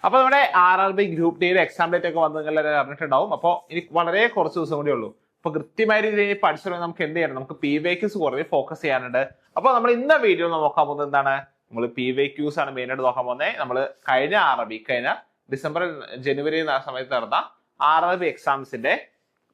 അപ്പൊ നമ്മുടെ RRB group ഡിയുടെ എക്സാം ഡേറ്റ് ഒക്കെ വന്ന് നിങ്ങൾ അറിഞ്ഞിട്ടുണ്ടാവും. അപ്പോൾ ഇനി വളരെ കുറച്ച് ദിവസം കൂടി ഉള്ളൂ. അപ്പൊ കൃത്യമായ രീതിയിൽ പഠിച്ചു നമുക്ക് എന്ത് ചെയ്യണം, നമുക്ക് PYQs കുറേ ഫോക്കസ് ചെയ്യാനുണ്ട്. അപ്പൊ നമ്മൾ ഇന്ന വീഡിയോ നോക്കാൻ പോകുന്നത് എന്താണ്, നമ്മൾ PYQs ആണ് മെയിൻ ആയിട്ട് നോക്കാൻ പോകുന്നത്. നമ്മൾ കഴിഞ്ഞ കഴിഞ്ഞ ഡിസംബർ ജനുവരി സമയത്ത് നടന്ന RRB എക്സാംസിന്റെ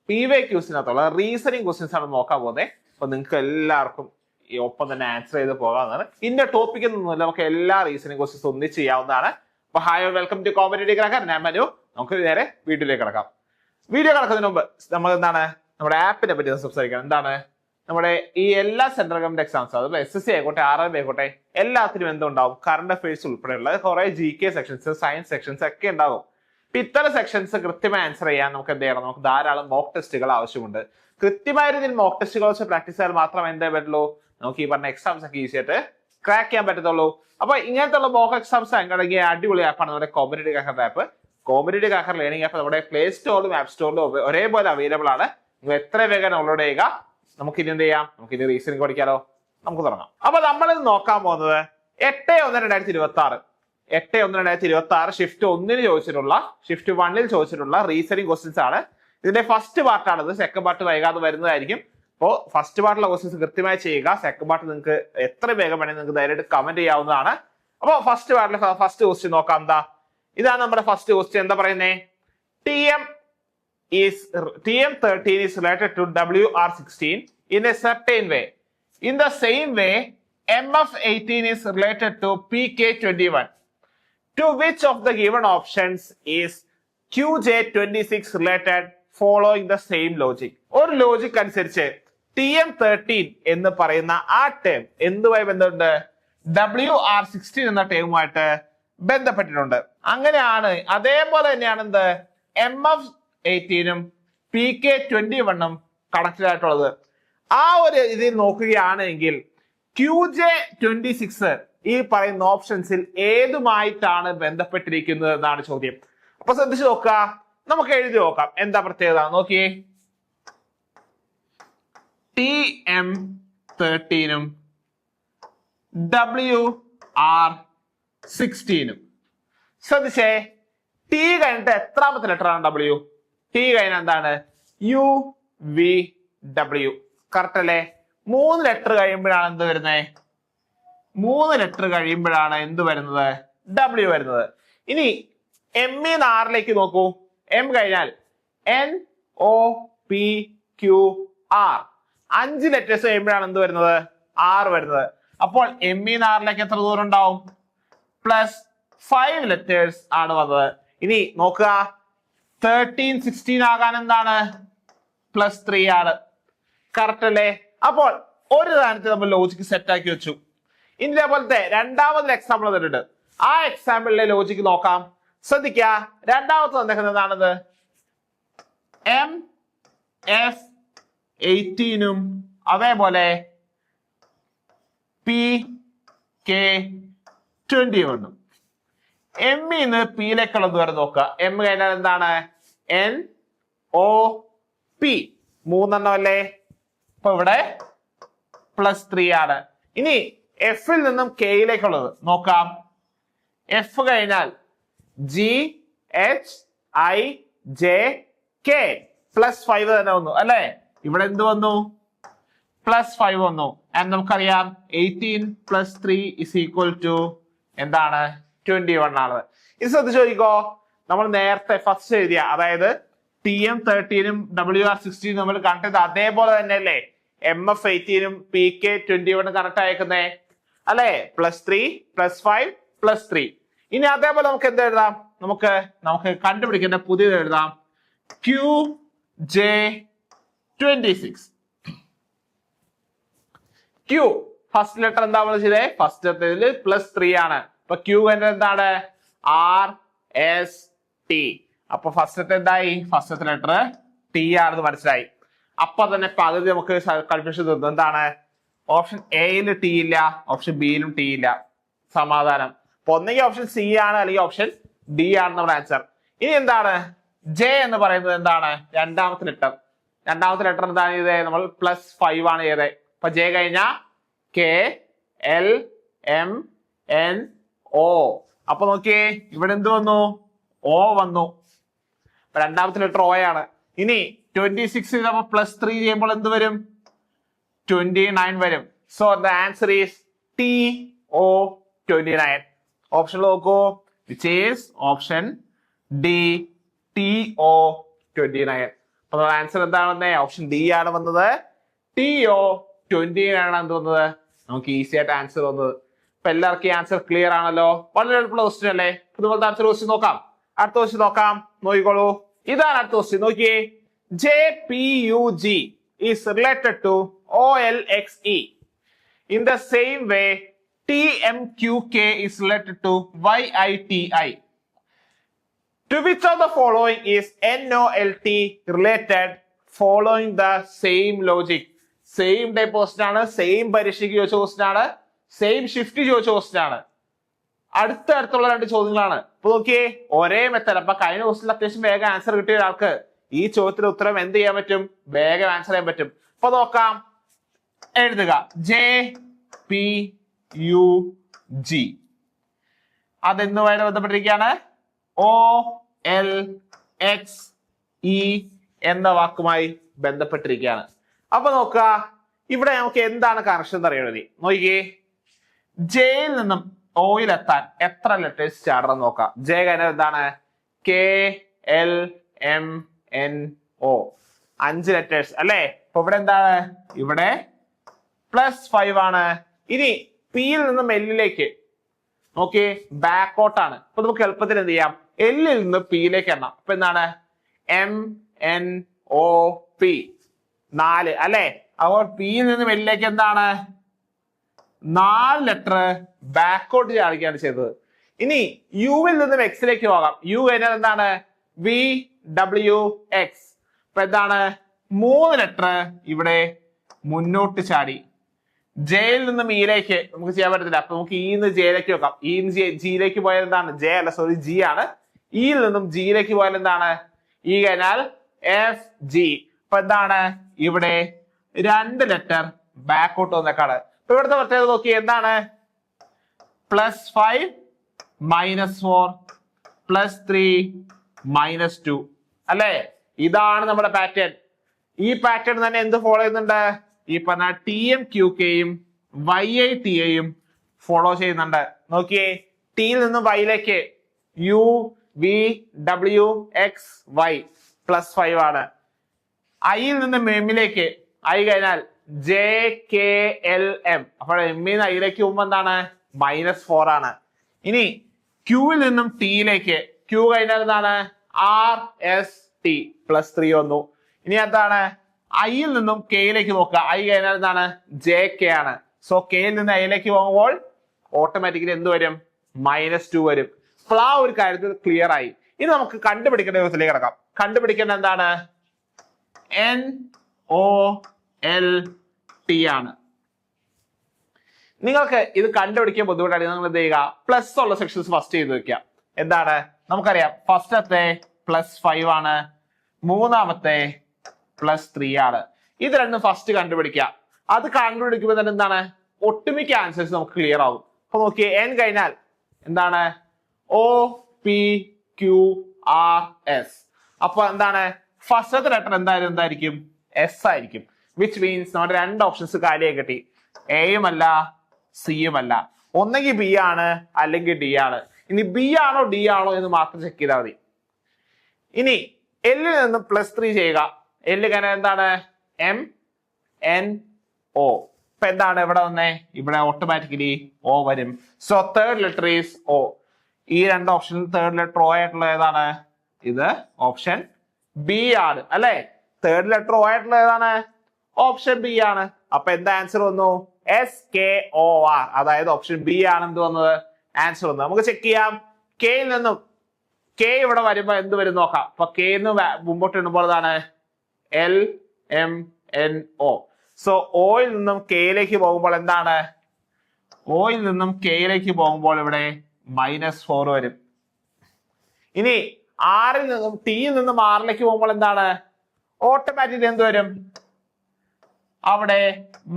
PYQസിനകത്തുള്ള റീസണിങ് ക്വസ്റ്റ്യൻസ് ആണ് നോക്കാൻ പോകുന്നത്. അപ്പൊ നിങ്ങൾക്ക് എല്ലാവർക്കും ഈ ഒപ്പം തന്നെ ആൻസർ ചെയ്ത് പോകാവുന്നതാണ്. ഇന്ന ടോപ്പിക് ഒന്നുമില്ല, നമുക്ക് എല്ലാ റീസണിങ് ക്വസ്റ്റ്യൻസ് ഒന്നിച്ച് ചെയ്യാവുന്നതാണ്. അപ്പൊ hi, welcome to competitive cracker. ഞാൻ മനു. നമുക്ക് നേരെ വീഡിയോയിലേക്ക് കിടക്കാം. വീഡിയോ കിടക്കുന്നതിന് മുമ്പ് നമ്മൾ എന്താണ് നമ്മുടെ ആപ്പിനെ പറ്റി സംസാരിക്കണം. എന്താണ് നമ്മുടെ ഈ എല്ലാ സെൻട്രൽ ഗവൺമെന്റ് എക്സാംസ്, അതുപോലെ SSC ആയിക്കോട്ടെ RRB ആയിക്കോട്ടെ, എല്ലാത്തിനും എന്തുണ്ടാവും, കറണ്ട് അഫയേഴ്സ് ഉൾപ്പെടെയുള്ള കുറെ GK സെക്ഷൻസ്, സയൻസ് സെക്ഷൻസ് ഒക്കെ ഉണ്ടാവും. ഇപ്പൊ ഇത്തരം സെക്ഷൻസ് കൃത്യമായി ആൻസർ ചെയ്യാൻ നമുക്ക് എന്ത് ചെയ്യണം, നമുക്ക് ധാരാളം മോക്ക് ടെസ്റ്റുകൾ ആവശ്യമുണ്ട്. കൃത്യമായ രീതിയിൽ മോക്ക് ടെസ്റ്റുകൾ വെച്ച് പ്രാക്ടീസ് ചെയ്യാൻ മാത്രമേ എന്തേ പറ്റുള്ളൂ, നമുക്ക് ഈ പറഞ്ഞ എക്സാംസ് ഒക്കെ ഈസി ആയിട്ട് ക്രാക്ക് ചെയ്യാൻ പറ്റത്തുള്ളൂ. അപ്പൊ ഇങ്ങനത്തെ ഉള്ള മോക്ക് എക്സാംസ് അങ്ങനെയാണെങ്കിൽ അടിപൊളി ആപ്പാണ് നമ്മുടെ competitive cracker app. Competitive cracker learning app നമ്മുടെ പ്ലേ സ്റ്റോറിലും ആപ്പ് സ്റ്റോറിലും ഒരേപോലെ അവൈലബിൾ ആണ്. നിങ്ങൾ എത്ര വേഗം ഡൗൺലോഡ് ചെയ്യുക. നമുക്ക് ഇനി എന്ത് ചെയ്യാം, നമുക്ക് ഇനി റീസണിംഗ് പഠിക്കാലോ. നമുക്ക് തുടങ്ങാം. അപ്പൊ നമ്മൾ നോക്കാൻ പോകുന്നത് 8/1/2026 8/1/2026 ഷിഫ്റ്റ് 1 ചോദിച്ചിട്ടുള്ള, ഷിഫ്റ്റ് 1 ചോദിച്ചിട്ടുള്ള റീസണിംഗ് ക്വസ്റ്റ്യൻസ് ആണ്. ഇതിന്റെ ഫസ്റ്റ് പാർട്ടാണിത്. സെക്കൻഡ് പാർട്ട് വൈകാതെ വരുന്നതായിരിക്കും. അപ്പോൾ ഫസ്റ്റ് പാർട്ടിലെ ക്വസ്റ്റ്യൻസ് കൃത്യമായി ചെയ്യുക. സെക്കൻഡ് പാർട്ട് നിങ്ങൾക്ക് എത്ര വേഗം വേണമെങ്കിൽ നിങ്ങൾക്ക് ധൈര്യമായിട്ട് കമന്റ് ചെയ്യാവുന്നതാണ്. അപ്പോൾ ഫസ്റ്റ് പാർട്ടിലെ ഫസ്റ്റ് ക്വസ്റ്റ്യൻ നോക്കാം. എന്താ, ഇതാണ് നമ്മുടെ ഫസ്റ്റ് ക്വസ്റ്റ്യൻ. എന്താ പറയുന്നേ, TM13 is related to WR16 in a certain way. In the same way, MF18 is related to PK21. To which of the given options is QJ26 related following the same logic? ഒരു logic അനുസരിച്ച് TM13 എന്ന് പറയുന്ന ആ term എന്തുമായി ബന്ധമുണ്ട്, WR16 എന്ന ടേമുമായിട്ട് ബന്ധപ്പെട്ടിട്ടുണ്ട്. അങ്ങനെയാണ്. അതേപോലെ തന്നെയാണ് എന്ത്, MF18ഉം PK21ഉം കണക്റ്റഡ് ആയിട്ടുള്ളത്. ആ ഒരു ഇതിൽ നോക്കുകയാണെങ്കിൽ QJ26 ഈ പറയുന്ന ഓപ്ഷൻസിൽ ഏതുമായിട്ടാണ് ബന്ധപ്പെട്ടിരിക്കുന്നത് എന്നാണ് ചോദ്യം. അപ്പൊ ശ്രദ്ധിച്ചു നോക്കുക, നമുക്ക് എഴുതി നോക്കാം. എന്താ പ്രത്യേകത നോക്കിയേ, TM13ഉം WR16ഉം. ശ്രദ്ധിച്ചേ, T കഴിഞ്ഞിട്ട് എത്രാമത്തെ ലെറ്റർ ആണ് W? T കഴിഞ്ഞ എന്താണ്, UVW. കറക്റ്റ് അല്ലേ? 3 ലെറ്റർ കഴിയുമ്പോഴാണ് എന്ത് വരുന്നത്, 3 ലെറ്റർ കഴിയുമ്പോഴാണ് എന്ത് വരുന്നത്, W വരുന്നത്. ഇനി M-ന്ന് R-ലേക്ക് നോക്കൂ. M കഴിഞ്ഞാൽ NOPQR. 5 ലെറ്റേഴ്സ് കഴിയുമ്പോഴാണ് എന്ത് വരുന്നത്, R വരുന്നത്. അപ്പോൾ M-ന്ന് R-ലേക്ക് എത്ര ദൂരം ഉണ്ടാവും, +5 ലെറ്റേഴ്സ് ആണ് വന്നത്. ഇനി നോക്കുക, 13 16 ആകാൻ എന്താണ്, +3 ആണ്. കറക്റ്റ് അല്ലേ? അപ്പോൾ ഒരു കാര്യത്തിൽ നമ്മൾ ലോജിക്ക് സെറ്റ് ആക്കി വെച്ചു. ഇനി ഇതേപോലത്തെ രണ്ടാമതൊരു എക്സാമ്പിൾ തന്നിട്ടുണ്ട്. ആ എക്സാമ്പിളിലെ ലോജിക്ക് നോക്കാം. ശ്രദ്ധിക്കുക, രണ്ടാമത്തെ തന്നിരിക്കുന്നതാണത് MF18ഉം അതേപോലെ PK21ഉം. M-ന്ന് P-ലേക്കുള്ള ദൂരം നോക്കുക. M കഴിഞ്ഞാൽ എന്താണ്, NOP. 3 അല്ലേ? അപ്പൊ ഇവിടെ +3 ആണ്. ഇനി F-ൽ നിന്നും K-ലേക്കുള്ളത് നോക്കാം. F കഴിഞ്ഞാൽ GHIJK. +5 തന്നെ വന്നു അല്ലെ? ഇവിടെ എന്ത് വന്നു, +5 വന്നു. നമുക്കറിയാം 18 + 3 = എന്താണ്, 21 ആണ്. ഇത് ശ്രദ്ധിച്ചു നോക്കിക്കോ, നമ്മൾ നേരത്തെ ഫസ്റ്റ് എഴുതിയ, അതായത് TM13ഉം WR16 നമ്മൾ കണക്ട് ചെയ്ത് അതേപോലെ തന്നെ അല്ലേ MF18ഉം PK21 കണക്ട് അയക്കുന്നേ അല്ലെ? +3 +5 +3. ഇനി അതേപോലെ നമുക്ക് എന്ത് എഴുതാം, നമുക്ക് കണ്ടുപിടിക്കേണ്ട പുതിയത് എഴുതാം, QJ26. Q ഫസ്റ്റ് ലെറ്റർ എന്താ ചെയ്തേ, ഫസ്റ്റ് ലെറ്ററിൽ +3 ആണ്. അപ്പൊ Q എന്താണ്, RST. അപ്പൊ ഫസ്റ്റ് എന്തായി, ഫസ്റ്റ് ലെറ്റർ T ആണെന്ന് മനസ്സിലായി. അപ്പൊ തന്നെ പകുതി നമുക്ക് കൺഫ്യൂഷൻ തോന്നുന്നു. എന്താണ്, ഓപ്ഷൻ എയിൽ T ഇല്ല, ഓപ്ഷൻ ബിയിലും T ഇല്ല. സമാധാനം. അപ്പൊ ഒന്നെങ്കിൽ ഓപ്ഷൻ C ആണ്, അല്ലെങ്കിൽ ഓപ്ഷൻ D ആണ് നമ്മുടെ ആൻസർ. ഇനി എന്താണ്, J എന്ന് പറയുന്നത് എന്താണ്, രണ്ടാമത്തെ ലെറ്റർ എന്താണ് ചെയ്തത്, നമ്മൾ +5 ആണ് ചെയ്തത്. അപ്പൊ J കഴിഞ്ഞ KLMNO. അപ്പൊ നോക്കിയേ ഇവിടെ എന്ത് വന്നു? ഓ വന്നു. രണ്ടാമത്തെ ലെറ്റർ ഓ ആണ്. ഇനി 26 +3 ചെയ്യുമ്പോൾ എന്ത് വരും? 29 വരും. So the answer is TO29. Option നോക്കൂ, which is option D, TO29. അപ്പൊ ആൻസർ എന്താണെന്നേ? ഓപ്ഷൻ ഡി ആണ് വന്നത്. TO29 ആണ് എന്ത് വന്നത്? നമുക്ക് ഈസി ആയിട്ട് ആൻസർ വന്നത്. അപ്പൊ എല്ലാവർക്കും ഈ ആൻസർ ക്ലിയർ ആണല്ലോ. വളരെ എളുപ്പമുള്ള ക്വസ്റ്റ്യൻ അല്ലേ? ഇതുപോലത്തെ അടുത്ത ക്വസ്റ്റ്യൻ നോക്കാം. അടുത്ത ക്വസ്റ്റ്യൻ നോക്കാം, നോക്കിക്കോളൂ. ഇതാണ് അടുത്ത ക്വസ്റ്റ്യൻ. നോക്കിയേ, JPUG is related to OLXE in the same way TMQK is related to YITI. To which of the following is NOLT related following the same logic? Same type question ആണ്, same പരീക്ഷയ്ക്ക് ചോദിച്ച question ആണ്, same shift ചോദിച്ച question ആണ്. അടുത്തുള്ള രണ്ട് ചോദ്യങ്ങളാണ്. അപ്പൊ നോക്കിയേ, ഒരേ മെത്തേഡ്. അപ്പൊ കഴിഞ്ഞ ക്വസ്റ്റ്യൻ അത്യാവശ്യം വേഗം ആൻസർ കിട്ടിയ ഒരാൾക്ക് ഈ ചോദ്യത്തിന്റെ ഉത്തരം എന്ത് ചെയ്യാൻ പറ്റും? വേഗം ആൻസർ ചെയ്യാൻ പറ്റും. അപ്പൊ നോക്കാം, എഴുതുക JPUG. അതെന്നുമായിട്ട് ബന്ധപ്പെട്ടിരിക്കുകയാണ്. OLXE എന്ന വാക്കുമായി ബന്ധപ്പെട്ടിരിക്കുകയാണ്. അപ്പൊ നോക്കുക, ഇവിടെ നമുക്ക് എന്താണ് കണക്ഷൻ എന്ന് അറിയണത്. നോക്കിയേ, ജെയിൽ നിന്നും ഓയിൽ എത്താൻ എത്ര ലെറ്റേഴ്സ് ചാടണം നോക്കാം. ജെ കഴിഞ്ഞാൽ എന്താണ്? KLMNO, 5 ലെറ്റേഴ്സ് അല്ലേ? അപ്പൊ ഇവിടെ എന്താണ്? ഇവിടെ +5 ആണ്. ഇനി പിയിൽ നിന്നും എല്ലിലേക്ക് നോക്കിയേ, ബാക്കോട്ടാണ്. അപ്പൊ നമുക്ക് എളുപ്പത്തിൽ എന്ത് ചെയ്യാം? എല്ലിൽ നിന്ന് പിയിലേക്ക് എണ്ണാം. അപ്പൊ എന്താണ്? MNOP, 4 അല്ലെ? അപ്പോൾ പിയിൽ നിന്നും എല്ലിലേക്ക് എന്താണ്? 4 ലെറ്റർ ബാക്കോട്ട് ചാടിക്കുകയാണ് ചെയ്തത്. ഇനി യുവിൽ നിന്നും എക്സിലേക്ക് പോകാം. യു കഴിഞ്ഞാൽ എന്താണ്? VWX. അപ്പൊ എന്താണ്? 3 ലെറ്റർ ഇവിടെ മുന്നോട്ട് ചാടി. ജെയിൽ നിന്നും ഇയിലേക്ക് നമുക്ക് ചെയ്യാൻ പറ്റത്തില്ല. അപ്പൊ നമുക്ക് ഇന്ന് ജെയിലേക്ക് വെക്കാം. ഇന്ന് ജിയിലേക്ക് പോയാൽ എന്താണ്? ജെ അല്ല, സോറി, ജി ആണ്. ഇയിൽ നിന്നും ജിയിലേക്ക് പോയാൽ എന്താണ്? ഇ കഴിഞ്ഞാൽ FG. അപ്പൊ എന്താണ്? ഇവിടെ 2 ലെറ്റർ ബാക്കോട്ട് വന്നേക്കാണ്. അപ്പൊ ഇവിടുത്തെ പ്രത്യേകത നോക്കി, എന്താണ്? +5 -4 +3 -2 അല്ലെ? ഇതാണ് നമ്മുടെ പാറ്റേൺ. ഈ പാറ്റേൺ തന്നെ എന്ത് ഫോളോ ചെയ്യുന്നുണ്ട്? ഈ പറഞ്ഞ TMQKയും YITAയും ഫോളോ ചെയ്യുന്നുണ്ട്. നോക്കിയേ, ടിയിൽ നിന്നും വൈയിലേക്ക് UVWXY +5 ആണ്. ഐയിൽ നിന്ന് എമ്മിലേക്ക്, ഐ കഴിഞ്ഞാൽ JKLM. അപ്പോൾ എമ്മിന്ന് ഐയിലേക്ക് പോകുമ്പോ എന്താണ്? -4 ആണ്. ഇനി ക്യൂവിൽ നിന്നും ടിയിലേക്ക്, ക്യൂ കഴിഞ്ഞാൽ എന്താണ്? RST +3 വന്നു. ഇനി എന്താണ്? ഐയിൽ നിന്നും കെയിലേക്ക് നോക്കുക. ഐ കഴിഞ്ഞാൽ എന്താണ്? JK ആണ്. സോ കെയിൽ നിന്ന് ഐയിലേക്ക് പോകുമ്പോൾ ഓട്ടോമാറ്റിക്കലി എന്ത് വരും? -2 വരും. അപ്പോൾ ആ ഒരു കാര്യത്തിൽ ക്ലിയർ ആയി. ഇനി നമുക്ക് കണ്ടുപിടിക്കേണ്ട ദിവസത്തിലേക്ക് കിടക്കാം. കണ്ടുപിടിക്കേണ്ട എന്താണ്? NOLT ആണ്. നിങ്ങൾക്ക് ഇത് കണ്ടുപിടിക്കാൻ ബുദ്ധിമുട്ടാണ്. നിങ്ങൾ എന്ത് ചെയ്യുക? പ്ലസ് ഉള്ള സെക്ഷൻസ് ഫസ്റ്റ് ചെയ്ത് വെക്കുക. എന്താണ്? നമുക്കറിയാം, ഫസ്റ്റത്തെ +5 ആണ്, മൂന്നാമത്തെ +3 ആണ്. ഇത് രണ്ടും ഫസ്റ്റ് കണ്ടുപിടിക്കുക. അത് കണ്ടുപിടിക്കുമ്പോൾ തന്നെ എന്താണ്? ഒട്ടുമിക്ക ആൻസേഴ്സ് നമുക്ക് ക്ലിയർ ആവും. അപ്പൊ നോക്കിയേ, N കഴിഞ്ഞാൽ എന്താണ്? OPQRS. അപ്പൊ എന്താണ്? ഫസ്റ്റത്തെ ലെറ്റർ എന്തായിരിക്കും? S ആയിരിക്കും. വിച്ച് മീൻസ് നമ്മുടെ 2 ഓപ്ഷൻസ് കാര്യമായി കിട്ടി. എയും അല്ല, സിയും അല്ല. ഒന്നെങ്കിൽ ബി ആണ്, അല്ലെങ്കിൽ ഡി ആണ്. ഇനി ബി ആണോ ഡി ആണോ എന്ന് മാത്രം ചെക്ക് ചെയ്താൽ മതി. ഇനി എല്ലിൽ നിന്നും +3 ചെയ്യുക. എല്ല് കഴിഞ്ഞാൽ എന്താണ്? MNO. ഇപ്പൊ എന്താണ് ഇവിടെ വന്നേ? ഇവിടെ ഓട്ടോമാറ്റിക്കലി O വരും. So third letter is O. ഈ 2 ഓപ്ഷനിൽ തേർഡ് ലെറ്റർ O ആയിട്ടുള്ള ഏതാണ്? ഇത് ഓപ്ഷൻ ബി ആണ് അല്ലെ? തേർഡ് ലെറ്റർ O ആയിട്ടുള്ള ഏതാണ്? ഓപ്ഷൻ ബി ആണ്. അപ്പൊ എന്താ ആൻസർ വന്നു? SKOR. അതായത് ഓപ്ഷൻ ബി ആണ് എന്ത് വന്നത്? ആൻസർ വന്നത്. നമുക്ക് ചെക്ക് ചെയ്യാം. കെയിൽ നിന്നും കെ ഇവിടെ വരുമ്പോ എന്ത് വരും നോക്കാം. അപ്പൊ കെന്ന് മുമ്പോട്ട് ഇടുമ്പോൾ എന്താണ്? LMNO. സോ ഓയിൽ നിന്നും കെയിലേക്ക് പോകുമ്പോൾ എന്താണ്? ഓയിൽ നിന്നും കെയിലേക്ക് പോകുമ്പോൾ ഇവിടെ -4 വരും. ഇനി ആറിൽ നിന്നും ടിയിൽ നിന്നും ആറിലേക്ക് പോകുമ്പോൾ എന്താണ്? ഓട്ടോമാറ്റിക്കലി എന്ത് വരും? അവിടെ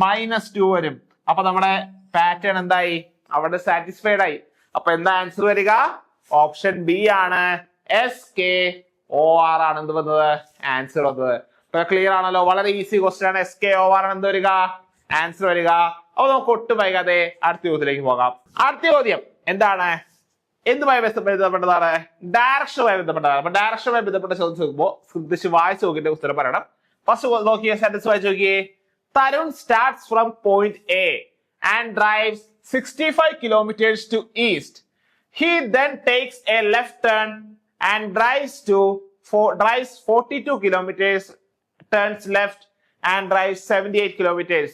-2 വരും. അപ്പൊ നമ്മുടെ പാറ്റേൺ എന്തായി? അവിടെ സാറ്റിസ്ഫൈഡ് ആയി. അപ്പൊ എന്താ ആൻസർ വരിക? ഓപ്ഷൻ ബി ആണ്, SKOR ആണ് എന്ത് വന്നത്? ആൻസർ വന്നത്. ഇപ്പൊ ക്ലിയർ ആണല്ലോ, വളരെ ഈസി ക്വസ്റ്റ്യൻ ആണ്. SKOR ആണ് എന്ത് വരിക? ആൻസർ വരിക. അപ്പൊ നമുക്ക് ഒട്ടും വൈകാതെ അടുത്ത ചോദ്യത്തിലേക്ക് പോകാം. അടുത്ത ചോദ്യം എന്താണ്? എന്തുമായി ബന്ധപ്പെട്ടതാണ്? ഡയറക്ഷനുമായി ബന്ധപ്പെട്ടതാണ്. അപ്പൊ ഡയറക്ഷനുമായി ബന്ധപ്പെട്ട ചോദ്യം നോക്കുമ്പോൾ ശ്രദ്ധിച്ച് വായിച്ചു നോക്കിയിട്ട് ഉത്തരം പറയണം. ഫസ്റ്റ് നോക്കിയ സെന്റൻസ് വായിച്ചു നോക്കിയേ. Tarun starts from point A and drives 65 kilometers to east. He then takes a left turn and drives 42 kilometers, turns left and drives 78 kilometers.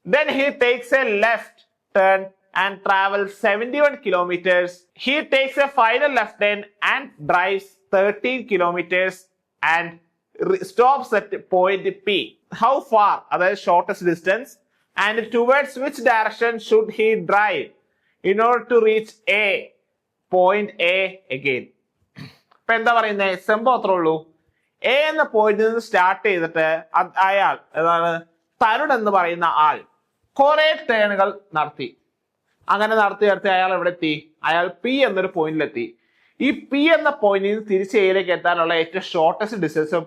Then he takes a left turn and travels 71 kilometers. He takes a final left turn and drives 13 kilometers and stops at point P. How far? That is shortest distance. And towards which direction should he drive in order to reach A? Point A again. ഇപ്പൊ എന്താ പറയുന്നത്? സംഭവം അത്രേ ഉള്ളൂ. A എന്ന പോയിന്റിൽ നിന്ന് start ചെയ്തിട്ട് അയാൾ ഏതാണ്? തരുൺ എന്ന് പറയുന്ന ആൾ കുറെ ടേണുകൾ നടത്തി. അങ്ങനെ നടത്തി അയാൾ എവിടെ എത്തി? അയാൾ പി എന്നൊരു പോയിന്റിലെത്തി. ഈ പി എന്ന പോയിന്റിൽ നിന്ന് തിരിച്ച് എയിലേക്ക് എത്താനുള്ള ഏറ്റവും ഷോർട്ടസ്റ്റ് ഡിസ്റ്റൻസും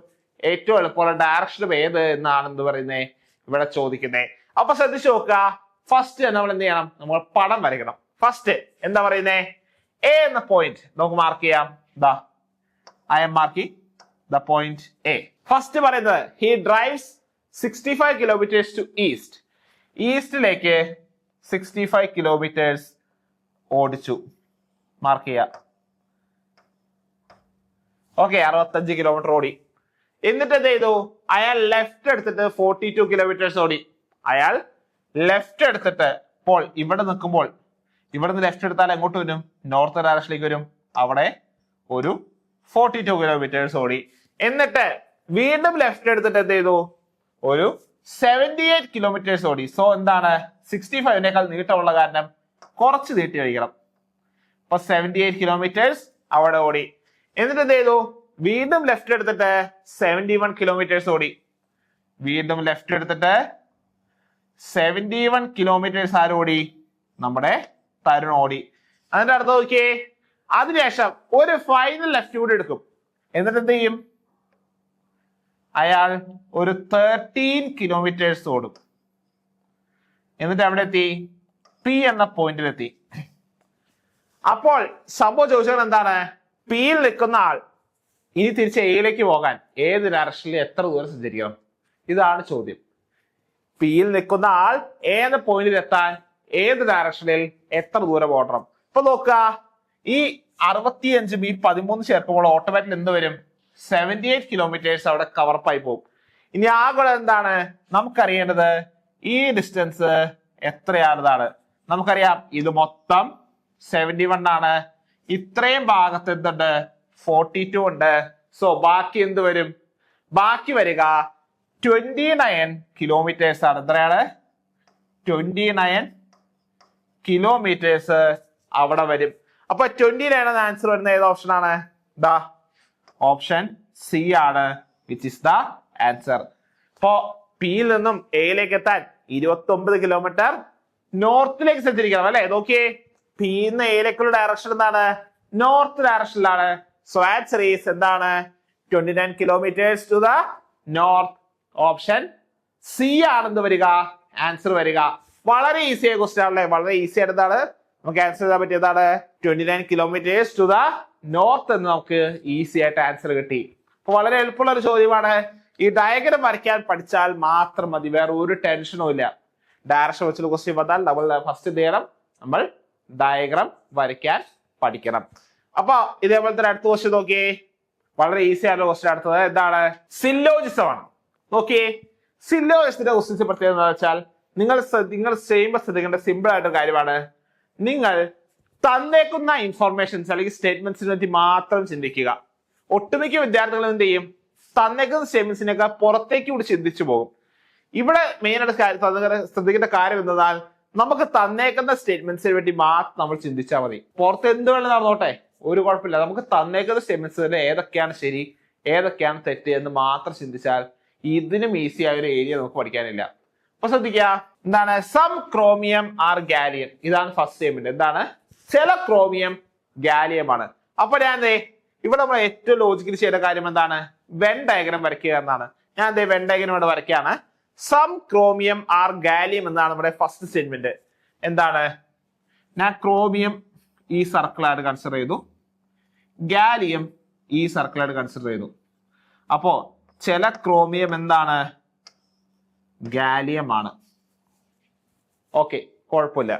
ഏറ്റവും എളുപ്പമുള്ള ഡയറക്ഷനും ഏത് എന്നാണ് എന്ത് പറയുന്നത് ഇവിടെ ചോദിക്കുന്നത്. അപ്പൊ ശ്രദ്ധിച്ചു നോക്കുക. ഫസ്റ്റ് നമ്മൾ എന്ത് ചെയ്യണം? നമ്മൾ പടം വരയ്ക്കണം. ഫസ്റ്റ് എന്താ പറയുന്നേ? എ എന്ന പോയിന്റ് നമുക്ക് മാർക്ക് ചെയ്യാം. ദാ I am marking the point A. First പറയുന്നത് he drives 65 kilometers to east. ഈസ്റ്റിലേക്ക് 65 kilometers ഓടിച്ചു. മാർക്ക് ചെയ്യാം. ഓക്കെ, 65 kilometer ഓടി. എന്നിട്ട് എന്ത് ചെയ്തു? അയാൾ ലെഫ്റ്റ് എടുത്തിട്ട് 42 kilometers ഓടി. അയാൾ ലെഫ്റ്റ് എടുത്തിട്ട് ഇപ്പോൾ ഇവിടെ നിൽക്കുമ്പോൾ ഇവിടെ നിന്ന് ലെഫ്റ്റ് എടുത്താൽ എങ്ങോട്ട് വരും? നോർത്ത് ഡയറക്ഷനിലേക്ക് വരും. അവിടെ ഒരു 42 kilometers ഓടി. എന്നിട്ട് വീണ്ടും ലെഫ്റ്റ് എടുത്തിട്ട് എന്ത് ചെയ്തു? ഒരു 78 kilometers ഓടി. സോ എന്താണ്? 65നേക്കാൾ നീട്ടമുള്ള കാരണം കുറച്ച് നീട്ടി കഴിക്കണം. അപ്പൊ 78 kilometers അവിടെ ഓടി. എന്നിട്ട് എന്ത് ചെയ്തു? വീണ്ടും ലെഫ്റ്റ് എടുത്തിട്ട് 71 kilometers ഓടി. വീണ്ടും ലെഫ്റ്റ് എടുത്തിട്ട് 71 kilometers ആരോടി? നമ്മുടെ തരുൺ ഓടി. അതിന്റെ അർത്ഥം നോക്കിയേ. അതിനുശേഷം ഒരു ഫൈനൽ ലെഫ്റ്റ് കൂടി എടുക്കും. എന്നിട്ട് എന്ത് ചെയ്യും? അയാൾ ഒരു 13 kilometers ഓടും. എന്നിട്ട് എവിടെ എത്തി? പി എന്ന പോയിന്റിലെത്തി. അപ്പോൾ സംഭവം ചോദിച്ചാൽ എന്താണ്? പിയിൽ നിൽക്കുന്ന ആൾ ഇനി തിരിച്ച് എയിലേക്ക് പോകാൻ ഏത് ഡയറക്ഷനിൽ എത്ര ദൂരം സഞ്ചരിക്കണം? ഇതാണ് ചോദ്യം. പിയിൽ നിൽക്കുന്ന ആൾ ഏത് പോയിന്റിൽ എത്താൻ ഏത് ഡയറക്ഷനിൽ എത്ര ദൂരം ഓടണം? ഇപ്പൊ നോക്കുക, ഈ 65 ബി 13 ചേർക്കുമ്പോൾ ഓട്ടോമാറ്റിക് എന്ത് വരും? 78 kilometers അവിടെ കവർപ്പായി പോകും. ഇനി ആകെ എന്താണ് നമുക്കറിയേണ്ടത്? ഈ ഡിസ്റ്റൻസ് എത്രയാണെന്നാണ് നമുക്കറിയാം. ഇത് മൊത്തം 71 ആണ്. ഇത്രയും ഭാഗത്ത് എന്തുണ്ട്? 42 ഉണ്ട്. സോ ബാക്കി എന്ത് വരും? ബാക്കി വരിക 29 kilometers ആണ്. എത്രയാണ്? 29 kilometers അവിടെ വരും. അപ്പൊ 29 എന്ന ആൻസർ വരുന്ന ഏത് ഓപ്ഷൻ ആണ്? ദാ ഓപ്ഷൻ സി ആണ്, വിച്ച് ഇസ് ദ ആൻസർ. ഇപ്പോ പിയിൽ നിന്നും എയിലേക്ക് എത്താൻ 29 kilometer നോർത്തിലേക്ക് സഞ്ചരിക്കണം അല്ലെ? നോക്കിയേ, പിന്ന് എയിലേക്കുള്ള ഡയറക്ഷൻ എന്താണ്? നോർത്ത് ഡയറക്ഷനിലാണ്. സോ ആൻസർ ഈസ് എന്താണ്? 29 kilometers to the north. Option C ആണെന്ന് വരിക ആൻസർ വരിക. വളരെ ഈസി ആയ ക്വസ്റ്റ്യൻ ആണല്ലേ? വളരെ ഈസി ആയിട്ടാണ് നമുക്ക് ആൻസർ ചെയ്താൻ പറ്റിയതാണ്. 29 kilometers ടു ദ നോർത്ത് എന്ന് നമുക്ക് ഈസി ആയിട്ട് ആൻസർ കിട്ടി. അപ്പൊ വളരെ എളുപ്പമുള്ള ഒരു ചോദ്യമാണ്. ഈ ഡയഗ്രം വരയ്ക്കാൻ പഠിച്ചാൽ മാത്രം മതി, വേറെ ഒരു ടെൻഷനും ഇല്ല. ഡയറക്ഷൻ വെച്ചുള്ള ക്വസ്റ്റ്യൻ വന്നാൽ നമ്മൾ ഫസ്റ്റ് എന്ത് ചെയ്യണം? നമ്മൾ ഡയഗ്രം വരയ്ക്കാൻ പഠിക്കണം. അപ്പൊ ഇതേപോലെ തന്നെ അടുത്ത ക്വസ്റ്റ്യൻ നോക്കിയേ. വളരെ ഈസി ആയിട്ടുള്ള ക്വസ്റ്റ്യൻ അടുത്തത് എന്താണ്? സില്ലോജിസം ആണ്. നോക്കിയേ, സില്ലോജിസത്തിന്റെ ക്വസ്റ്റ്യൻസ് പ്രത്യേകത എന്താ വെച്ചാൽ നിങ്ങൾ ചെയ്യുമ്പോൾ ശ്രദ്ധിക്കേണ്ട സിമ്പിൾ ആയിട്ടൊരു കാര്യമാണ്. നിങ്ങൾ തന്നേക്കുന്ന ഇൻഫോർമേഷൻസ് അല്ലെങ്കിൽ സ്റ്റേറ്റ്മെന്റ്സിനെ പറ്റി മാത്രം ചിന്തിക്കുക. ഒട്ടുമിക്ക വിദ്യാർത്ഥികളും എന്ത് ചെയ്യും? തന്നേക്കുന്ന സ്റ്റേറ്റ്മെന്റ്സിനൊക്കെ പുറത്തേക്ക് കൂടി ചിന്തിച്ചു പോകും. ഇവിടെ മെയിൻ ആയിട്ട് ശ്രദ്ധിക്കേണ്ട കാര്യം എന്നാൽ നമുക്ക് തന്നേക്കുന്ന സ്റ്റേറ്റ്മെന്റ്സിനെ വേണ്ടി മാത്രം നമ്മൾ ചിന്തിച്ചാൽ മതി. പുറത്ത് എന്ത് വേണം നടന്നോട്ടെ, ഒരു കുഴപ്പമില്ല. നമുക്ക് തന്നേക്കുന്ന സ്റ്റേറ്റ്മെന്റ്സിൽ ഏതൊക്കെയാണ് ശരി ഏതൊക്കെയാണ് തെറ്റ് എന്ന് മാത്രം ചിന്തിച്ചാൽ ഇതിനും ഈസി ആയ ഒരു ഏരിയ നമുക്ക് പഠിക്കാനില്ല. അപ്പൊ ശ്രദ്ധിക്കുക, എന്താണ്? Some chromium are gallium. ഇതാണ് ഫസ്റ്റ് സ്റ്റേറ്റ്മെന്റ്. എന്താണ്? ചില ക്രോമിയം ഗാലിയമാണ്. അപ്പൊ ഞാൻ ഇവിടെ നമ്മൾ ഏറ്റവും ലോജിക്കലി ചെയ്യേണ്ട കാര്യം എന്താണ്? വെൻ ഡയഗ്രാം വരയ്ക്കുക എന്നാണ്. ഞാൻ വെൻ ഡയഗ്രാം ഇവിടെ വരയ്ക്കുകയാണ്. സം ക്രോമിയം ആർ ഗാലിയം എന്നാണ് നമ്മുടെ ഫസ്റ്റ് സ്റ്റേറ്റ്മെന്റ്. എന്താണ്? ഞാൻ ക്രോമിയം ഈ സർക്കിളായിട്ട് കൺസിഡർ ചെയ്തു, ഗാലിയം ഈ സർക്കിളായിട്ട് കൺസിഡർ ചെയ്തു. അപ്പോ ചില ക്രോമിയം എന്താണ്? ഗാലിയം ആണ്. ഓക്കെ, കുഴപ്പമില്ല.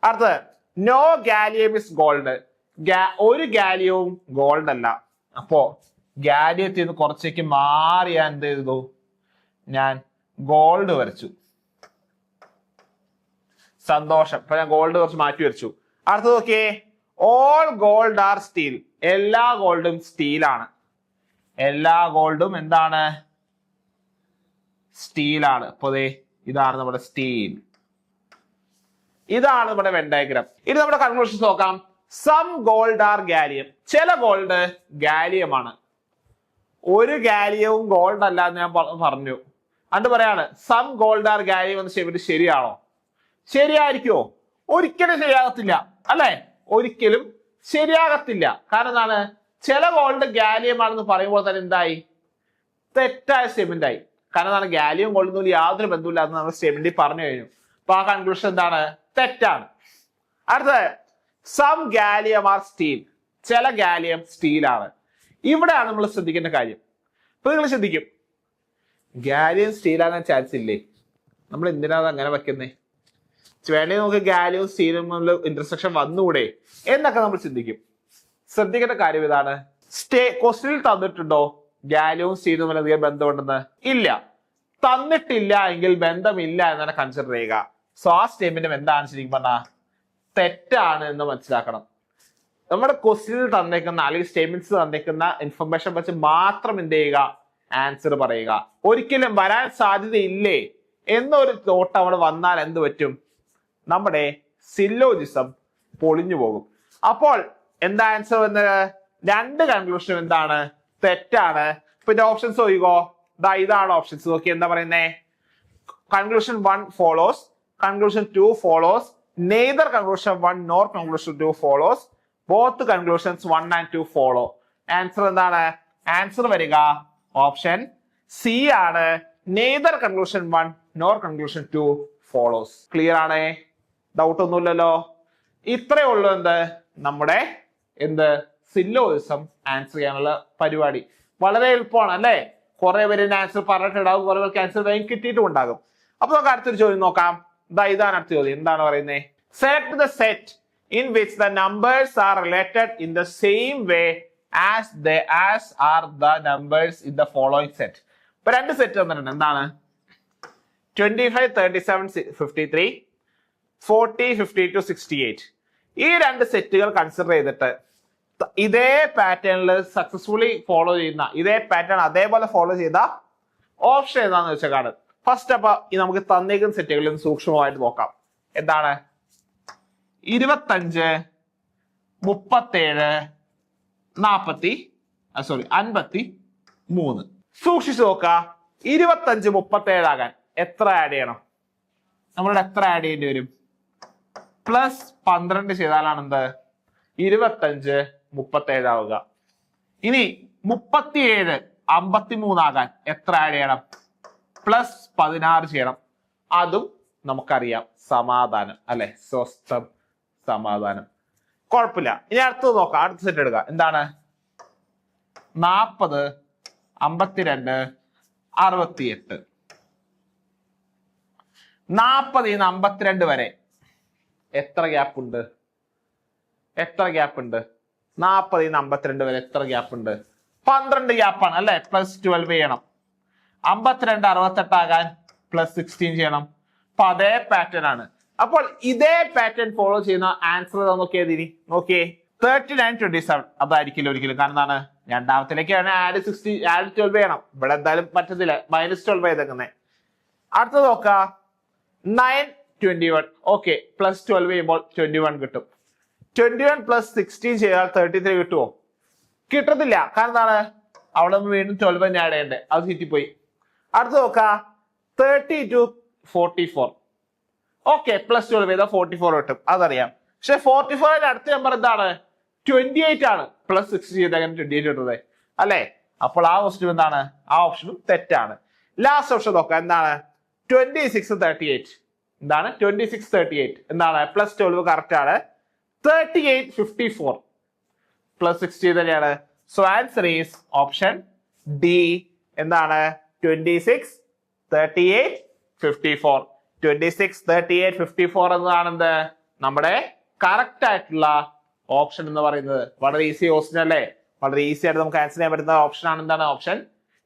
അടുത്തത് നോ ഗാലിയം ഇസ് ഗോൾഡ്. ഒരു ഗാലിയവും ഗോൾഡ് അല്ല. അപ്പോ ഗാലിയത്തിൽ നിന്ന് കുറച്ചേക്ക് മാറി ഞാൻ എന്ത് ചെയ്തു? ഞാൻ ഗോൾഡ് വരച്ചു. സന്തോഷം. ഇപ്പൊ ഞാൻ ഗോൾഡ് കുറച്ച് മാറ്റി വരച്ചു. അടുത്തത് നോക്കിയേ, ഓൾ ഗോൾഡ് ആർ സ്റ്റീൽ. എല്ലാ ഗോൾഡും സ്റ്റീലാണ്. എല്ലാ ഗോൾഡും എന്താണ്? സ്റ്റീലാണ്. അപ്പൊ ഇതാണ് നമ്മുടെ സ്റ്റീൽ. ഇതാണ് നമ്മുടെ വെൻ ഡയഗ്രാം. ഇനി നമ്മുടെ കൺക്ലൂഷൻസ് നോക്കാം. Some gold are gallium. ചില ഗോൾഡ് ഗാലിയമാണ്. ഒരു ഗാലിയവും ഗോൾഡ് അല്ല എന്ന് ഞാൻ പറഞ്ഞു. അണ്ട് പറയാണ് സം ഗോൾഡ് ആർ ഗാലിയം എന്ന് ശരിയാണോ? ശരിയായിരിക്കുമോ? ഒരിക്കലും ശരിയാകത്തില്ല, അല്ലെ? ഒരിക്കലും ശരിയാകത്തില്ല. കാരണം എന്താണ്? ചില ഗോൾഡ് ഗാലിയം ആണെന്ന് പറയുമ്പോൾ തന്നെ എന്തായി? തെറ്റായ സ്റ്റേറ്റ്മെന്റ് ആയി. കാരണം എന്താണ്? ഗാലിയം ഗോൾഡൊന്നും യാതൊരു ബന്ധമില്ല എന്ന് നമ്മൾ സ്റ്റേറ്റ്മെന്റിൽ പറഞ്ഞു കഴിഞ്ഞു. അപ്പൊ ആ കൺക്ലൂഷൻ എന്താണ്? തെറ്റാണ്. അടുത്തത് സം ഗാലിയം ആർ സ്റ്റീൽ. ചില ഗാലിയം സ്റ്റീലാണ്. ഇവിടെയാണ് നമ്മൾ ശ്രദ്ധിക്കേണ്ട കാര്യം. ഇപ്പൊ നിങ്ങൾ ശ്രദ്ധിക്കും, ഗാലിയം സ്റ്റീലാകാൻ ചാൻസ് ഇല്ലേ? നമ്മൾ എന്തിനാണ് അങ്ങനെ വെക്കുന്നേ? വേണമെങ്കിൽ നമുക്ക് ഗാലിയവും സ്റ്റീലും ഇന്റർസെക്ഷൻ വന്നുകൂടെ എന്നൊക്കെ നമ്മൾ ചിന്തിക്കും. ശ്രദ്ധിക്കേണ്ട കാര്യം ഇതാണ്, ക്വസ്റ്റ്യനിൽ തന്നിട്ടുണ്ടോ ഗാലിയവും സ്റ്റീലും തമ്മിൽ അധികം ബന്ധമുണ്ടെന്ന്? ഇല്ല. തന്നിട്ടില്ല എങ്കിൽ ബന്ധമില്ല എന്നാണ് കൺസിഡർ ചെയ്യുക. സോ ആ സ്റ്റേറ്റ്മെന്റ് എന്താണ് ശരിക്കും പറഞ്ഞാൽ തെറ്റാണ് എന്ന് മനസ്സിലാക്കണം. നമ്മുടെ ക്വസ്റ്റ്യനിൽ തന്നേക്കുന്ന അല്ലെങ്കിൽ സ്റ്റേറ്റ്മെന്റ്സ് തന്നേക്കുന്ന ഇൻഫർമേഷൻ വെച്ച് മാത്രം എന്ത് ചെയ്യുക? ആൻസർ പറയുക. ഒരിക്കലും വരാൻ സാധ്യതയില്ലേ എന്നൊരു തോട്ട് അവിടെ വന്നാൽ എന്ത് പറ്റും? നമ്മുടെ സില്ലോജിസം പൊളിഞ്ഞു പോകും. അപ്പോൾ എന്താ ആൻസർ വന്നത്? രണ്ട് കൺക്ലൂഷനും എന്താണ്? തെറ്റാണ്. പിന്നെ ഓപ്ഷൻസ് നോക്കിക്കോ. ഇതാണ് ഓപ്ഷൻസ്. നോക്കി എന്താ പറയുന്നേ? Conclusion 1 follows, conclusion 2 follows, neither conclusion 1 nor conclusion 2 follows, both conclusions 1 and 2 follow. Answer എന്താണ്? ആൻസർ വരിക ഓപ്ഷൻ സി ആണ്. Neither conclusion 1 nor conclusion 2 follows. Clear ആണേ? ഡൗട്ട് ഒന്നുമില്ലല്ലോ. ഇത്രയേ ഉള്ളൂ നമ്മുടെ സില്ലോയിസം ആൻസർ ചെയ്യാനുള്ള പരിപാടി. വളരെ എളുപ്പമാണ് അല്ലേ? കുറെ പേര് ആൻസർ പറഞ്ഞിട്ടുണ്ടാകും, കുറെ പേർക്ക് ആൻസർ വേഗം കിട്ടിയിട്ടും ഉണ്ടാകും. അപ്പൊ നമുക്ക് അടുത്തൊരു ചോദ്യം നോക്കാം. ഇതാണ് അടുത്ത ചോദ്യം. എന്താണ് പറയുന്നത്? Select the set in which the numbers are related in the same way as are the numbers in the following set. ഇപ്പൊ രണ്ട് സെറ്റ് തന്നിട്ടുണ്ട്. എന്താണ്? 25, 37, 53, 40, 52, 68. ഈ രണ്ട് സെറ്റുകൾ കൺസിഡർ ചെയ്തിട്ട് ഇതേ പാറ്റേണിൽ സക്സസ്ഫുള്ളി ഫോളോ ചെയ്യുന്ന, ഇതേ പാറ്റേൺ അതേപോലെ ഫോളോ ചെയ്ത ഓപ്ഷൻ ഏതാന്ന് വെച്ചാൽ കാണും. ഫസ്റ്റ് അപ്പൊ നമുക്ക് തന്നേക്കുന്ന സെറ്റുകളിൽ സൂക്ഷ്മമായിട്ട് നോക്കാം. എന്താണ്? 25, 37, 53. സൂക്ഷിച്ചു നോക്ക. 25, 37 ആകാൻ എത്ര ആഡ് ചെയ്യണം? നമ്മളുടെ എത്ര ആഡ് ചെയ്യേണ്ടി വരും? +12 ചെയ്താലാണ് 25, 37 ആവുക. ഇനി 37, 53 ആകാൻ എത്ര ആഡ് ചെയ്യണം? +16 ചെയ്യണം. അതും നമുക്കറിയാം. സമാധാനം അല്ലെ? സ്വസ്ഥം, സമാധാനം. കുഴപ്പമില്ല. ഇനി അടുത്തത് നോക്കാം. അടുത്ത സെറ്റ് എടുക്കുക. എന്താണ്? 40, 52, 68. 40 നിന്ന് 52 വരെ എത്ര ഗ്യാപ്പ് ഉണ്ട്? 40 നിന്ന് 52 വരെ എത്ര ഗ്യാപ്പ് ഉണ്ട്? 12 ഗ്യാപ്പാണ് അല്ലെ? +12 ചെയ്യണം. 52, 68 ആകാൻ +16 ചെയ്യണം. അപ്പൊ അതേ പാറ്റേൺ ആണ്. അപ്പോൾ ഇതേ പാറ്റേൺ ഫോളോ ചെയ്യുന്ന ആൻസർ നോക്കിയതിനി നോക്കിയേ. 39, 27 അതായിരിക്കില്ല ഒരിക്കലും. കാരണം എന്താണ്? രണ്ടാമത്തിലേക്ക് ആഡ് 12 ചെയ്യണം. ഇവിടെ എന്തായാലും പറ്റത്തില്ല. -12 ചെയ്തേക്കുന്നേ. അടുത്തത് നോക്ക. 9, 21. ഓക്കെ, +12 ചെയ്യുമ്പോൾ 21 കിട്ടും. 21 + 16 ചെയ്താൽ 33 കിട്ടുമോ? കിട്ടത്തില്ല. കാരണം എന്താണ്? അവിടെ നിന്ന് വീണ്ടും 12 ആഡ് ചെയ്യണ്ടേ. അത് ചീറ്റിപ്പോയി. അടുത്ത് നോക്ക. 32, 44. ഓക്കെ, +12 ചെയ്താൽ 44 കിട്ടും. അതറിയാം. പക്ഷെ 44 അടുത്ത നമ്പർ എന്താണ്? 28 ആണ്. പ്ലസ് 6 ചെയ്ത് അങ്ങനെ 28 കിട്ടുന്നത് അല്ലെ? അപ്പോൾ ആ ക്വസ്റ്റ്യൻ എന്താണ്? ആ ഓപ്ഷനും തെറ്റാണ്. ലാസ്റ്റ് ഓപ്ഷൻ നോക്കാം. എന്താണ്? 2638. എന്താണ്? 2638 എന്താണ്? പ്ലസ് 12 കറക്റ്റ് ആണ്. 3854 പ്ലസ് 60 തന്നെയാണ്. So answer is option D. എന്താണ്? 26 38 54. 26 38 54 എന്നതാണ് എന്ത് നമ്മുടെ കറക്റ്റ് ആയിട്ടുള്ള ഓപ്ഷൻ എന്ന് പറയുന്നത്. വളരെ ഈസി ക്വസ്റ്റ്യൻ അല്ലേ? വളരെ ഈസി ആയിട്ട് നമുക്ക് ആൻസർ ചെയ്യാൻ പറ്റുന്ന ഓപ്ഷൻ ആണ് എന്താണ്? ഓപ്ഷൻ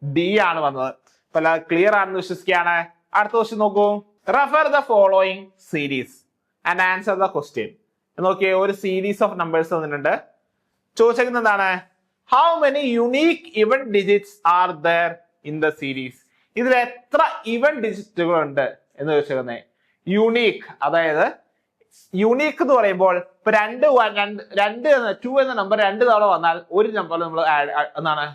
ഡി ആണ് വന്നത്. അപ്പൊ ക്ലിയർ ആണെന്ന് വിശ്വസിക്കുകയാണ്. അടുത്ത ക്വസ്റ്റ്യൻ നോക്കൂ. Refer the following series and answer the question. നോക്കിയേ, ഒരു സീരീസ് ഓഫ് നമ്പേഴ്സ് തന്നിട്ടുണ്ട്. ചോദിച്ചിരിക്കുന്നത് എന്താണ്? ഹൗ മെനി യുണീക് ഇവൻ digits are there in the series? ഇതിൽ എത്ര ഇവൻ ഡിജിറ്റുകൾ ഉണ്ട് എന്ന് ചോദിച്ചിരിക്കുന്നത്. യുണീക്ക്, അതായത് യുണീക്ക് എന്ന് പറയുമ്പോൾ ഇപ്പൊ 2 എന്ന നമ്പർ 2 തവണ വന്നാൽ ഒരു നമ്പർ നമ്മൾ എന്താണ്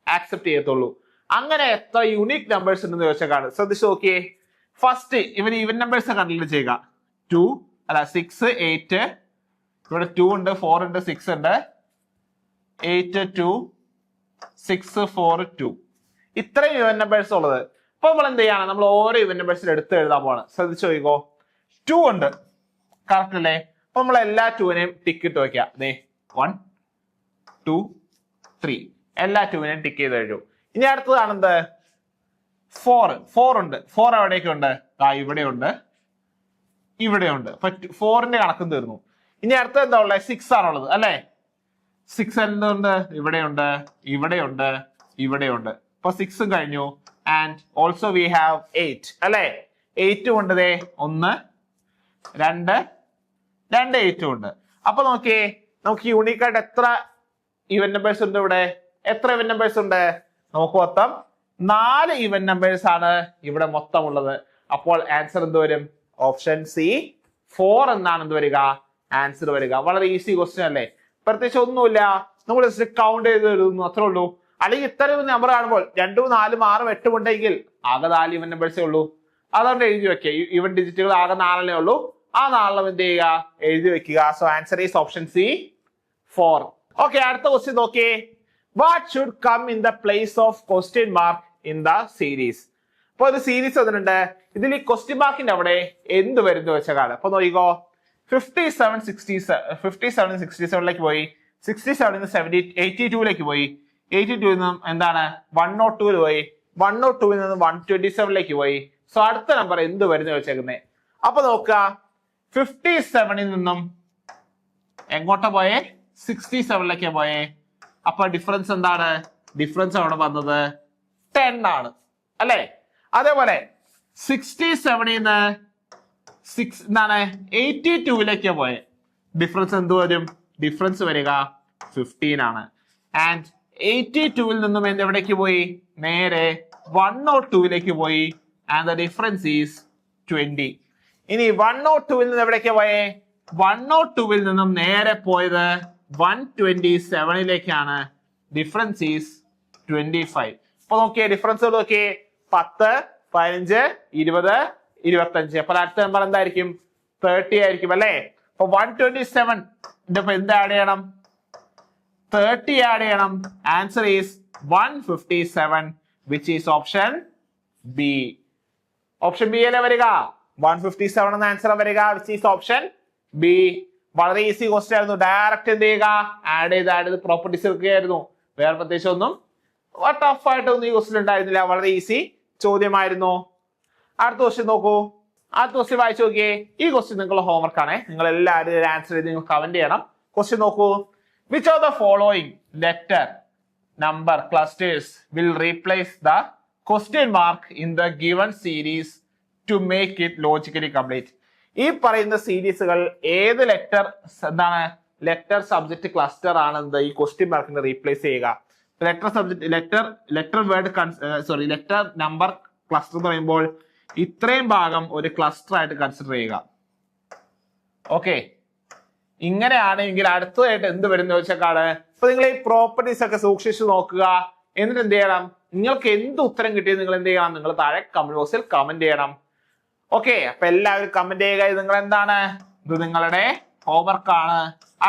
ആക്സെപ്റ്റ് ചെയ്യത്തുള്ളൂ. അങ്ങനെ എത്ര യുണീക് നമ്പേഴ്സ് ഉണ്ടെന്ന് ചോദിച്ചാൽ ശ്രദ്ധിച്ചു നോക്കിയേ. ഫസ്റ്റ് ഇവൻ ഈവൻ നമ്പേഴ്സ് കൺസിഡർ ചെയ്യുക. 6 8 ഇവിടെ 2 ഉണ്ട്, 4 ഉണ്ട്, 6 ഉണ്ട്, 8 2 6 4 2 ഇത്രയും ഇവൻ നമ്പേഴ്സ് ഉള്ളത്. അപ്പൊ നമ്മൾ എന്ത് ചെയ്യാണ്? നമ്മൾ ഓരോ ഇവൻ നമ്പേഴ്സിൽ എടുത്ത് എഴുതാൻ പോവാണ്. ശ്രദ്ധിച്ചു നോക്കിക്കോ. 2 ഉണ്ട്, കറക്റ്റ് അല്ലേ? അപ്പൊ നമ്മൾ എല്ലാ 2നെയും ടിക്ക് ഇട്ട് വെക്കാം. 1 2 3 എല്ലാ 2നെയും ടിക്ക് ചെയ്ത് എഴുതും. ഇനി അടുത്തതാണെന്ത്? 4 ഉണ്ട്. 4 എവിടെയൊക്കെ ഉണ്ട്? ഇവിടെ ഉണ്ട്, ഇവിടെ ഉണ്ട്. അപ്പൊ 4ന്റെ കണക്കും തീർന്നു. ഇനി അടുത്ത എന്താ ഉള്ളത്? 6 ആണുള്ളത് അല്ലെ? 6 എന്തുണ്ട്? ഇവിടെയുണ്ട്, ഇവിടെയുണ്ട്, ഇവിടെയുണ്ട്. അപ്പൊ 6 കഴിഞ്ഞു. ആൻഡ് ഓൾസോ വി ഹാവ് 8 അല്ലെ? 8 ഉണ്ട്. 1 2 8 ഉണ്ട്. അപ്പൊ നോക്കിയേ, നമുക്ക് യൂണിക് ആയിട്ട് എത്ര ഈവൻ നമ്പേഴ്സ് ഉണ്ട് ഇവിടെ? എത്ര ഈവൻ നമ്പേഴ്സ് ഉണ്ട്? നമുക്ക് മൊത്തം 4 ഈവൻ നമ്പേഴ്സ് ആണ് ഇവിടെ മൊത്തം ഉള്ളത്. അപ്പോൾ ആൻസർ എന്ത് വരും? ഓപ്ഷൻ സി 4 എന്നാണ് എന്ത് വരിക? ആൻസർ വരിക. വളരെ ഈസി ക്വസ്റ്റ്യൻ അല്ലേ? പ്രത്യേകിച്ച് ഒന്നുമില്ല, നമ്മൾ കൗണ്ട് ചെയ്ത് എഴുതുന്നു, അത്രേ ഉള്ളൂ. അല്ലെങ്കിൽ ഇത്രയും നമ്പർ കാണുമ്പോൾ 2 4 6 8 ഉണ്ടെങ്കിൽ ആകെ 4 ഈവൻ നമ്പേഴ്സേ ഉള്ളൂ. അതുകൊണ്ട് എഴുതി വെക്കുക. ഈവൻ ഡിജിറ്റുകൾ ആകെ 4 ഉള്ളൂ. ആ 4 എന്ത് ചെയ്യുക? എഴുതി വെക്കുക. So answer is option C 4. Okay, അടുത്ത ക്വസ്റ്റ്യൻ നോക്കിയേ. What should come in the place of question mark in the series? അപ്പൊ ഒരു സീരീസ് വന്നിട്ടുണ്ട്. ഇതിൽ ഈ ക്വസ്റ്റ്യൻ മാർക്കിന്റെ അവിടെ എന്ത് വരുന്നു വെച്ചാൽ അപ്പൊ നോക്കിക്കോ. 57 67ലേക്ക് പോയി, 67 82ലേക്ക് പോയി, 82 നിന്നും എന്താണ് 102 പോയി, 102 നിന്നും 127ലേക്ക് പോയി. സോ അടുത്ത നമ്പർ എന്ത് വരുന്നു വെച്ചേക്കുന്നത്? അപ്പൊ നോക്കുക, 57 നിന്നും എങ്ങോട്ടാ പോയേ? 67ലേക്ക് പോയേ. അപ്പൊ ഡിഫറൻസ് എന്താണ്? ഡിഫറൻസ് അവിടെ വന്നത് 10 ആണ് അല്ലെ? അതേപോലെ 67 എന്താണ് 82ലേക്ക് പോയെ. ഡിഫറൻസ് എന്ത് വരും? ഡിഫറൻസ് വരിക 15 ആണ്. ആൻഡ് 82 നിന്നും എവിടേക്ക് പോയി? നേരെ 102ലേക്ക് പോയി. And the difference is 20. ഇനി 102 നിന്ന് എവിടേക്ക് പോയേ? 102 നിന്നും നേരെ പോയത് 127ലേക്കാണ്. Difference is 25. അപ്പൊ നോക്കിയേ, ഡിഫറൻസ് നോക്കിയേ, 10 15 20 25. അപ്പൊ അടുത്ത നമ്പർ എന്തായിരിക്കും? 30 ആയിരിക്കും അല്ലെ? അപ്പൊ 127 എന്ത് ആഡ് ചെയ്യണം? 30 ആഡ് ചെയ്യണം. Answer is 157, which is option B. Option B അല്ലേ വരിക? 157 എന്ന ആൻസർ വരിക, വിച്ച് ഈസ് ഓപ്ഷൻ ബി. വളരെ ഈസി ക്വസ്റ്റ്യൻ ആയിരുന്നു. ഡയറക്റ്റ് എന്ത് ചെയ്യുക? ആഡ് ചെയ്ത് പ്രോപ്പർട്ടീസ് എടുക്കുകയായിരുന്നു. വേറെ പ്രത്യേകിച്ച് ഒന്നും ടഫ് ആയിട്ടൊന്നും ഈ ക്വസ്റ്റ്യൻ ഉണ്ടായിരുന്നില്ല. വളരെ ഈസി ചോദ്യമായിരുന്നു. അടുത്ത ക്വസ്റ്റ്യൻ നോക്കൂ. അടുത്ത ക്വസ്റ്റ്യൻ വായിച്ചു നോക്കിയേ. ഈ ക്വസ്റ്റ്യൻ നിങ്ങളുടെ ഹോംവർക്ക് ആണ്. നിങ്ങൾ എല്ലാവരും ആൻസർ ചെയ്ത് നിങ്ങൾ കമന്റ് ചെയ്യണം. ക്വസ്റ്റ്യൻ നോക്കൂ. Which of the following letter number clusters will replace the question mark in the given series to make it logically complete? ഈ പറയുന്ന സീരീസുകൾ ഏത് ലെറ്റർ എന്താണ് ലെറ്റർ സബ്ജക്ട് ക്ലസ്റ്റർ ആണ് ഈ ക്വസ്റ്റ്യൻ മാർക്കിനെ റീപ്ലേസ് ചെയ്യുക? ലെറ്റർ നമ്പർ ക്ലസ്റ്റർ എന്ന് പറയുമ്പോൾ ഇത്രയും ഭാഗം ഒരു ക്ലസ്റ്റർ ആയിട്ട് കൺസിഡർ ചെയ്യുക. ഓക്കെ, ഇങ്ങനെയാണെങ്കിൽ അടുത്തതായിട്ട് എന്ത് വരുന്ന വെച്ചാൽ ഇപ്പൊ നിങ്ങൾ ഈ പ്രോപ്പർട്ടീസ് ഒക്കെ സൂക്ഷിച്ചു നോക്കുക. എന്നിട്ട് എന്ത് ചെയ്യണം? നിങ്ങൾക്ക് എന്ത് ഉത്തരം കിട്ടിയത് നിങ്ങൾ എന്ത് ചെയ്യണം? നിങ്ങൾ താഴെ കമന്റ് ബോക്സിൽ കമന്റ് ചെയ്യണം. ഓക്കെ, അപ്പൊ എല്ലാവരും കമന്റ് ചെയ്യുക. ഇത് നിങ്ങൾ എന്താണ്? ഇത് നിങ്ങളുടെ ഹോംവർക്ക് ആണ്.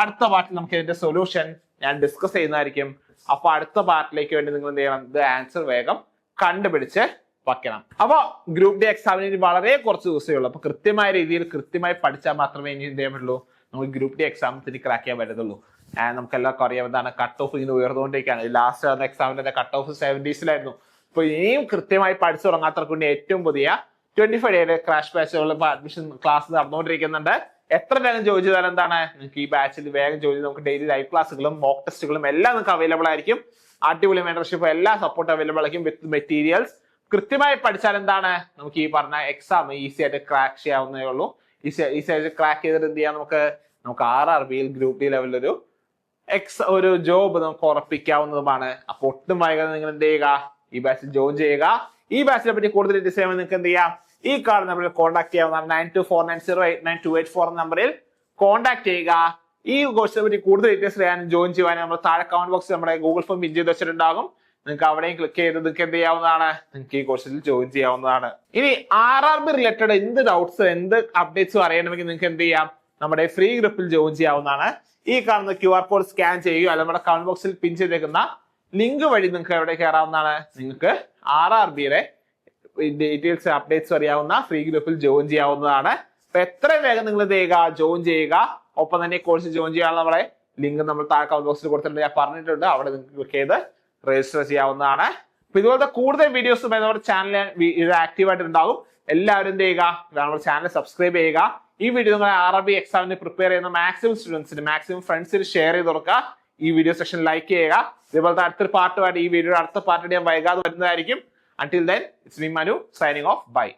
അടുത്ത പാർട്ടിൽ നമുക്ക് ഇതിന്റെ സൊല്യൂഷൻ ഞാൻ ഡിസ്കസ് ചെയ്യുന്നതായിരിക്കും. അപ്പൊ അടുത്ത പാർട്ടിലേക്ക് വേണ്ടി നിങ്ങൾ എന്ത് ചെയ്യണം, ഇത് ആൻസർ വേഗം കണ്ടുപിടിച്ച് വെക്കണം. അപ്പൊ ഗ്രൂപ്പ് ഡി എക്സാമിന് വളരെ കുറച്ച് ദിവസമേ ഉള്ളൂ. അപ്പൊ കൃത്യമായ രീതിയിൽ കൃത്യമായി പഠിച്ചാൽ മാത്രമേ ഇനി എന്ത് ചെയ്യാൻ പറ്റുള്ളൂ, നമുക്ക് ഗ്രൂപ്പ് ഡി എക്സാമിന് ക്രാക്ക് ചെയ്യാൻ പറ്റത്തുള്ളൂ. നമുക്ക് എല്ലാവർക്കും അറിയാവുന്നതാണ്, കട്ട് ഓഫ് ഇങ്ങനെ ഉയർന്നുകൊണ്ടിരിക്കുകയാണ്. ലാസ്റ്റ് വന്ന എക്സാമിന്റെ കട്ട് ഓഫ് 70s ഇപ്പൊ ഇനിയും കൃത്യമായി പഠിച്ചു തുടങ്ങാത്തവർക്ക് വേണ്ടി ഏറ്റവും പുതിയ 25 ഡേയുടെ ക്രാഷ് ബാച്ചുകളിൽ അഡ്മിഷൻ ക്ലാസ് നടന്നുകൊണ്ടിരിക്കുന്നുണ്ട്. എത്ര വേഗം ജോയിൻ ചെയ്താൽ എന്താണ്, നിങ്ങൾക്ക് ഈ ബാച്ചിൽ വേഗം ജോയിൻ ചെയ്ത് നമുക്ക് ഡെയിലി ലൈവ് ക്ലാസ്സുകളും മോക്ക് ടെസ്റ്റുകളും എല്ലാം നിങ്ങൾക്ക് അവൈലബിൾ ആയിരിക്കും. അടിപൊളി മെന്റർഷിപ്പ് എല്ലാ സപ്പോർട്ട് അവൈലബിൾ ആയിരിക്കും വിത്ത് മെറ്റീരിയൽസ്. കൃത്യമായി പഠിച്ചാൽ എന്താണ്, നമുക്ക് ഈ പറഞ്ഞ എക്സാം ഈസി ആയിട്ട് ക്രാക്ക് ചെയ്യാവുന്നേ ഉള്ളൂ. ഈസി ആയിട്ട് ക്രാക്ക് ചെയ്തിട്ട് എന്ത് ചെയ്യാം, നമുക്ക് RRBയിൽ ഗ്രൂപ്പ് ഡി ലെവലിൽ ഒരു ജോബ് നമുക്ക് ഉറപ്പിക്കാവുന്നതുമാണ്. അപ്പൊ ഒട്ടും വൈകാതെ നിങ്ങൾ എന്ത് ചെയ്യുക, ഈ ബാച്ചിൽ ജോയിൻ ചെയ്യുക. ഈ ബാച്ചിനെ പറ്റി കൂടുതൽ ഡീറ്റെയിൽസ് ചെയ്യുമ്പോൾ നിങ്ങൾക്ക് എന്ത് ചെയ്യാം, ഈ കാർഡ് നമ്പറിൽ കോൺടാക്ട് ചെയ്യാവുന്നതാണ്. 9249089284 നമ്പറിൽ കോൺടാക്ട് ചെയ്യുക. ഈ കോഴ്സിനെ പറ്റി കൂടുതൽ ഡീറ്റെയിൽസ് ചെയ്യാനും ജോയിൻ ചെയ്യാനും നമ്മൾ താഴെ കമന്റ് ബോക്സിൽ നമ്മുടെ ഗൂഗിൾ ഫോം പിൻ ചെയ്ത് വെച്ചിട്ടുണ്ടാകും. നിങ്ങൾക്ക് അവിടെയും ക്ലിക്ക് ചെയ്ത് നിങ്ങൾക്ക് എന്ത് ചെയ്യാവുന്നതാണ്, നിങ്ങൾക്ക് ഈ കോഴ്സിൽ ജോയിൻ ചെയ്യാവുന്നതാണ്. ഇനി RRB റിലേറ്റഡ് എന്ത് ഡൗട്ട്സ് എന്ത് അപ്ഡേറ്റ്സും അറിയണമെങ്കിൽ നിങ്ങൾക്ക് എന്ത് ചെയ്യാം, നമ്മുടെ ഫ്രീ ഗ്രൂപ്പിൽ ജോയിൻ ചെയ്യാവുന്നതാണ്. ഈ കാണുന്ന QR കോഡ് സ്കാൻ ചെയ്യുക, അല്ലെങ്കിൽ നമ്മുടെ കമന്റ് ബോക്സിൽ പിൻ ചെയ്തേക്കുന്ന ലിങ്ക് വഴി നിങ്ങൾക്ക് എവിടെ കയറാവുന്നതാണ്. നിങ്ങൾക്ക് RRBയുടെ ഡീറ്റെയിൽസ് അപ്ഡേറ്റ്സ് അറിയാവുന്ന ഫ്രീ ഗ്രൂപ്പിൽ ജോയിൻ ചെയ്യാവുന്നതാണ്. അപ്പൊ എത്രയും വേഗം നിങ്ങൾ എന്ത് ചെയ്യുക, ജോയിൻ ചെയ്യുക. ഒപ്പം തന്നെ കോഴ്സ് ജോയിൻ ചെയ്യാനുള്ള നമ്മുടെ ലിങ്ക് നമ്മൾ താഴെ കമന്റ് ബോക്സിൽ കൊടുത്തിട്ടുണ്ട്, ഞാൻ പറഞ്ഞിട്ടുണ്ട്. അവിടെ നിങ്ങൾക്ക് ക്ലിക്ക് ചെയ്ത് രജിസ്റ്റർ ചെയ്യാവുന്നതാണ്. അപ്പൊ ഇതുപോലത്തെ കൂടുതൽ വീഡിയോസ് നമ്മുടെ ചാനൽ ആക്റ്റീവ് ആയിട്ട് ഉണ്ടാകും. എല്ലാവരും എന്ത് ചെയ്യുക, നമ്മുടെ ചാനൽ സബ്സ്ക്രൈബ് ചെയ്യുക. ഈ വീഡിയോ നിങ്ങൾ RRB എക്സാമിന് പ്രിപ്പയർ ചെയ്യുന്ന മാക്സിമം സ്റ്റുഡൻസിന് മാക്സിമം ഫ്രണ്ട്സിന് ഷെയർ ചെയ്ത് കൊടുക്കുക. ഈ വീഡിയോ സെക്ഷൻ ലൈക്ക് ചെയ്യുക. ഇതുപോലത്തെ അടുത്തൊരു പാർട്ടുമായിട്ട് ഈ വീഡിയോയുടെ അടുത്ത പാർട്ട് ഞാൻ വൈകാതെ വരുന്നതായിരിക്കും. Until then, it's me Manu signing off. Bye.